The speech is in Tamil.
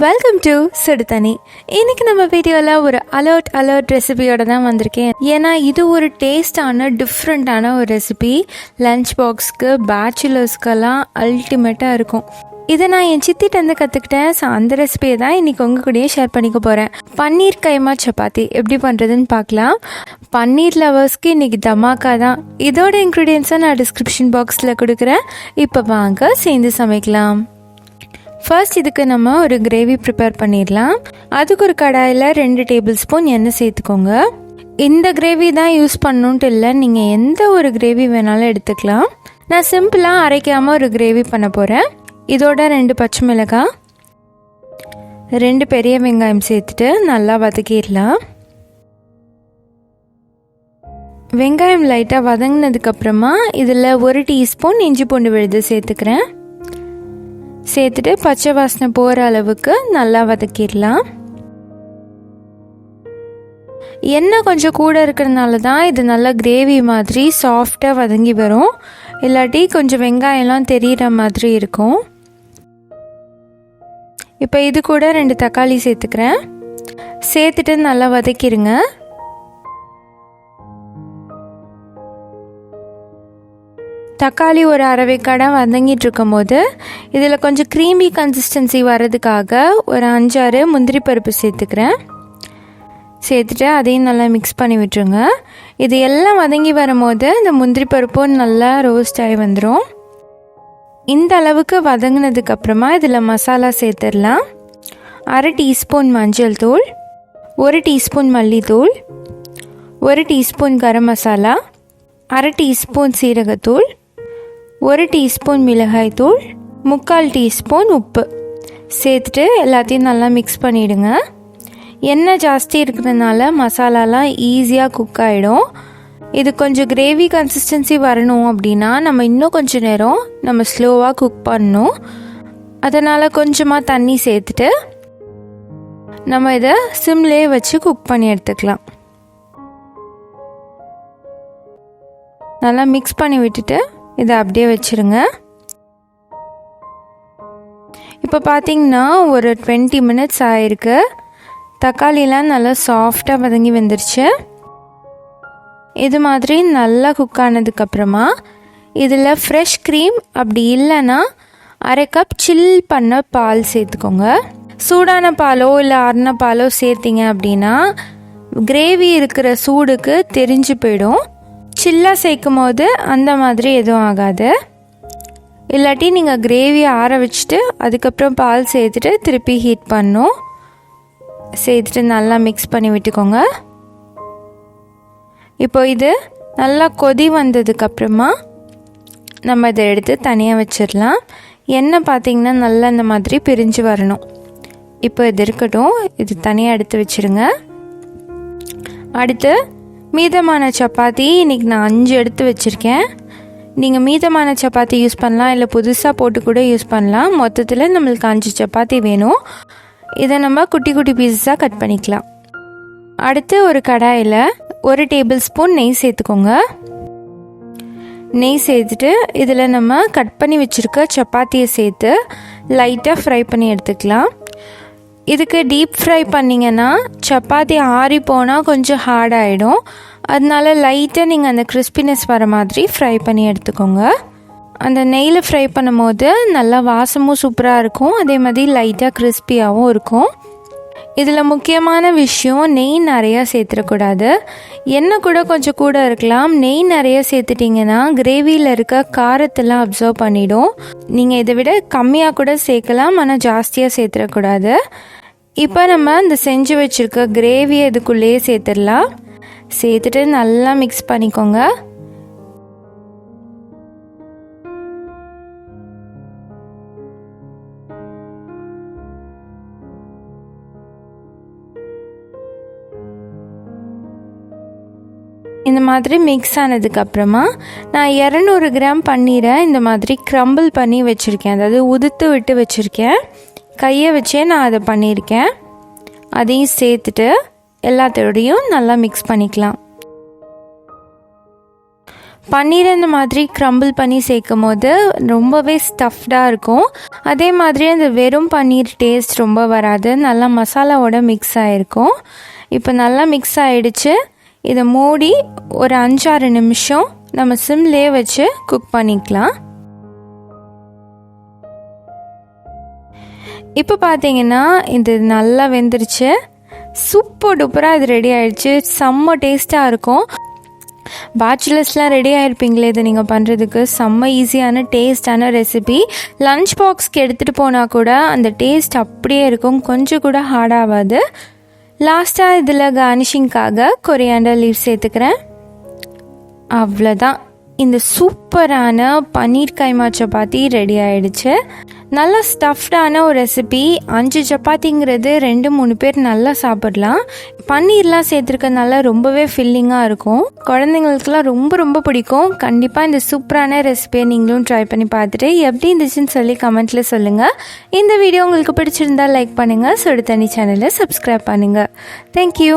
வெல்கம் டு சுடுதண்ணி. இன்றைக்கி நம்ம வீடியோவில் ஒரு அலர்ட் ரெசிபியோடு தான் வந்திருக்கேன். ஏன்னா இது ஒரு டேஸ்டான டிஃப்ரெண்ட்டான ஒரு ரெசிபி. லஞ்ச் பாக்ஸ்க்கு பேச்சுலர்ஸ்க்கெல்லாம் அல்டிமேட்டாக இருக்கும். இதை நான் என் சித்திட்டேருந்து கற்றுக்கிட்டேன். ஸோ அந்த ரெசிபியை தான் இன்றைக்கி உங்கள் கூடயே ஷேர் பண்ணிக்க போகிறேன். பன்னீர் கைமா சப்பாத்தி எப்படி பண்ணுறதுன்னு பார்க்கலாம். பன்னீர் லவர்ஸ்க்கு இன்றைக்கி தமாக்கா தான். இதோட இன்க்ரீடியன்ஸை நான் டிஸ்கிரிப்ஷன் பாக்ஸில் கொடுக்குறேன். இப்போ வாங்க சேர்ந்து சமைக்கலாம். ஃபர்ஸ்ட் இதுக்கு நம்ம ஒரு கிரேவி ப்ரிப்பேர் பண்ணிடலாம். அதுக்கு ஒரு கடாயில் 2 டேபிள் ஸ்பூன் எண்ணெய் சேர்த்துக்கோங்க. இந்த கிரேவி தான் யூஸ் பண்ணணுன்ட்டு இல்லை, நீங்கள் எந்த ஒரு கிரேவி வேணாலும் எடுத்துக்கலாம். நான் சிம்பிளாக அரைக்காமல் ஒரு கிரேவி பண்ண போகிறேன். இதோட 2 பச்சை மிளகாய், 2 பெரிய வெங்காயம் சேர்த்துட்டு நல்லா வதக்கிடலாம். வெங்காயம் லைட்டாக வதங்கினதுக்கப்புறமா இதில் 1 டீஸ்பூன் இஞ்சி பூண்டு விழுது சேர்த்துக்கிறேன். சேர்த்துட்டு பச்சை வாசனை போகிற அளவுக்கு நல்லா வதக்கிடலாம். எண்ணெய் கொஞ்சம் கூட இருக்கிறதுனால தான் இது நல்லா கிரேவி மாதிரி சாஃப்டாக வதங்கி வரும். இல்லாட்டி கொஞ்சம் வெங்காயம்லாம் தெரிகிற மாதிரி இருக்கும். இப்போ இது கூட 2 தக்காளி சேர்த்துக்கிறேன். சேர்த்துட்டு நல்லா வதக்கிடுங்க. தக்காளி ஒரு அரவேக்காடாக வதங்கிட்டு இருக்கும் போது இதில் கொஞ்சம் க்ரீமி கன்சிஸ்டன்சி வர்றதுக்காக ஒரு 5-6 முந்திரி பருப்பு சேர்த்துக்கிறேன். சேர்த்துட்டு அதையும் நல்லா மிக்ஸ் பண்ணி விட்டுருங்க. இது எல்லாம் வதங்கி வரும்போது இந்த முந்திரி பருப்பும் நல்லா ரோஸ்ட் ஆகி வந்துடும். இந்த அளவுக்கு வதங்கினதுக்கப்புறமா இதில் மசாலா சேர்த்துடலாம். 1/2 டீஸ்பூன் மஞ்சள் தூள், 1 டீஸ்பூன் மல்லித்தூள், 1 டீஸ்பூன் கரம் மசாலா, 1/2 டீஸ்பூன் சீரகத்தூள், 1 டீஸ்பூன் மிளகாய்த்தூள், 3/4 டீஸ்பூன் உப்பு சேர்த்துட்டு எல்லாத்தையும் நல்லா மிக்ஸ் பண்ணிவிடுங்க. எண்ணெய் ஜாஸ்தி இருக்கிறதுனால மசாலாலாம் ஈஸியாக குக் ஆகிடும். இது கொஞ்சம் கிரேவி கன்சிஸ்டன்சி வரணும் அப்படின்னா நம்ம இன்னும் கொஞ்சம் நேரம் நம்ம ஸ்லோவாக குக் பண்ணணும். அதனால் கொஞ்சமாக தண்ணி சேர்த்துட்டு நம்ம இதை சிம்லேயே வச்சு குக் பண்ணி எடுத்துக்கலாம். நல்லா மிக்ஸ் பண்ணி விட்டுட்டு இதை அப்படியே வச்சுருங்க. இப்போ பார்த்திங்கன்னா ஒரு 20 மினிட்ஸ் ஆகிருக்கு. தக்காளிலாம் நல்லா சாஃப்டாக வதங்கி வந்துருச்சு. இது மாதிரி நல்லா குக் ஆனதுக்கப்புறமா இதில் ஃப்ரெஷ் க்ரீம் அப்படி இல்லைன்னா 1/2 கப் சில் பண்ண பால் சேர்த்துக்கோங்க. சூடான பாலோ இல்லை ஆறின பாலோ சேர்த்திங்க அப்படின்னா கிரேவி இருக்கிற சூடுக்கு தெரிஞ்சு போயிடும். சில்லாக சேர்க்கும் போது அந்த மாதிரி எதுவும் ஆகாது. இல்லாட்டி நீங்கள் கிரேவியை ஆற வச்சுட்டு அதுக்கப்புறம் பால் சேர்த்துட்டு திருப்பி ஹீட் பண்ணணும். சேர்த்துட்டு நல்லா மிக்ஸ் பண்ணி விட்டுக்கோங்க. இப்போ இது நல்லா கொதி வந்ததுக்கப்புறமா நம்ம இதை எடுத்து தனியாக வச்சிடலாம். எண்ணெய் பார்த்திங்கன்னா நல்லா இந்த மாதிரி பிரிஞ்சு வரணும். இப்போ இது இருக்கட்டும், இது தனியாக எடுத்து வச்சுருங்க. அடுத்து மீதமான சப்பாத்தி இன்றைக்கி நான் 5 எடுத்து வச்சுருக்கேன். நீங்கள் மீதமான சப்பாத்தி யூஸ் பண்ணலாம், இல்லை புதுசாக போட்டு கூட யூஸ் பண்ணலாம். மொத்தத்தில் நம்மளுக்கு 5 சப்பாத்தி வேணும். இதை நம்ம குட்டி குட்டி பீஸஸாக கட் பண்ணிக்கலாம். அடுத்து ஒரு கடாயில் 1 டேபிள் ஸ்பூன் நெய் சேர்த்துக்கோங்க. நெய் சேர்த்துட்டு இதில் நம்ம கட் பண்ணி வச்சுருக்க சப்பாத்தியை சேர்த்து லைட்டாக ஃப்ரை பண்ணி எடுத்துக்கலாம். இதுக்கு டீப் ஃப்ரை பண்ணிங்கன்னா சப்பாத்தி ஆறி போனால் கொஞ்சம் ஹார்ட் ஆகிடும். அதனால லைட்டாக நீங்கள் அந்த கிறிஸ்பினஸ் வர மாதிரி ஃப்ரை பண்ணி எடுத்துக்கோங்க. அந்த நெய்யில் ஃப்ரை பண்ணும் போது நல்லா வாசமும் சூப்பராக இருக்கும். அதே மாதிரி லைட்டாக கிறிஸ்பியாகவும் இருக்கும். இதில் முக்கியமான விஷயம், நெய் நிறையா சேர்த்துடக்கூடாது. எண்ணெய் கூட கொஞ்சம் கூட இருக்கலாம். நெய் நிறைய சேர்த்துட்டிங்கன்னா கிரேவியில் இருக்க காரத்தெல்லாம் அப்சர்வ் பண்ணிடும். நீங்கள் இதை விட கம்மியாக கூட சேர்க்கலாம், ஆனால் ஜாஸ்தியாக சேர்த்துடக்கூடாது. இப்போ நம்ம இந்த செஞ்சு வச்சுருக்க கிரேவியை இதுக்குள்ளேயே சேர்த்துடலாம். சேர்த்துட்டு நல்லா மிக்ஸ் பண்ணிக்கோங்க. இந்த மாதிரி மிக்ஸ் ஆனதுக்கப்புறமா நான் 200 கிராம் பன்னீரை இந்த மாதிரி க்ரம்பிள் பண்ணி வச்சுருக்கேன். அதாவது உதுத்து விட்டு வச்சுருக்கேன். கையை வச்சே நான் அதை பண்ணியிருக்கேன். அதையும் சேர்த்துட்டு எல்லாத்தோடையும் நல்லா மிக்ஸ் பண்ணிக்கலாம். பன்னீர் இந்த மாதிரி க்ரம்பிள் பண்ணி சேர்க்கும் போது ரொம்பவே ஸ்டஃப்டாக இருக்கும். அதே மாதிரி அந்த வெறும் பன்னீர் டேஸ்ட் ரொம்ப வராது, நல்லா மசாலாவோட மிக்ஸ் ஆகிருக்கும். இப்போ நல்லா மிக்ஸ் ஆகிடுச்சு. இதை மூடி ஒரு 5-6 நிமிஷம் நம்ம சிம்லேயே வச்சு குக் பண்ணிக்கலாம். இப்போ பார்த்தீங்கன்னா இது நல்லா வெந்துருச்சு. சூப்பர் டூப்பராக இது ரெடி ஆகிடுச்சு. செம்ம டேஸ்ட்டாக இருக்கும். பேச்சுலர்ஸ்லாம் ரெடி ஆகிருப்பீங்களே இதை நீங்கள் பண்ணுறதுக்கு. செம்ம ஈஸியான டேஸ்டான ரெசிபி. லஞ்ச் பாக்ஸ்க்கு எடுத்துகிட்டு போனால் கூட அந்த டேஸ்ட் அப்படியே இருக்கும், கொஞ்சம் கூட ஹார்டாகாது. லாஸ்ட்டாக இதில் கார்னிஷிங்காக கொரியாண்டர் லீவ் சேர்த்துக்கிறேன். அவ்வளோதான், இந்த சூப்பரான பன்னீர் கைமா சப்பாத்தி ரெடி ஆகிடுச்சு. நல்லா ஸ்டஃப்டான ஒரு ரெசிபி. 5 சப்பாத்திங்கிறது 2-3 பேர் நல்லா சாப்பிடலாம். பன்னீர்லாம் சேர்த்துருக்கனால ரொம்பவே ஃபில்லிங்காக இருக்கும். குழந்தைங்களுக்குலாம் ரொம்ப ரொம்ப பிடிக்கும். கண்டிப்பாக இந்த சூப்பரான ரெசிபியை நீங்களும் ட்ரை பண்ணி பார்த்துட்டு எப்படி இருந்துச்சுன்னு சொல்லி கமெண்ட்டில் சொல்லுங்கள். இந்த வீடியோ உங்களுக்கு பிடிச்சிருந்தா லைக் பண்ணுங்கள். சுடு தண்ணி சேனலை சப்ஸ்கிரைப் பண்ணுங்கள். தேங்க்யூ.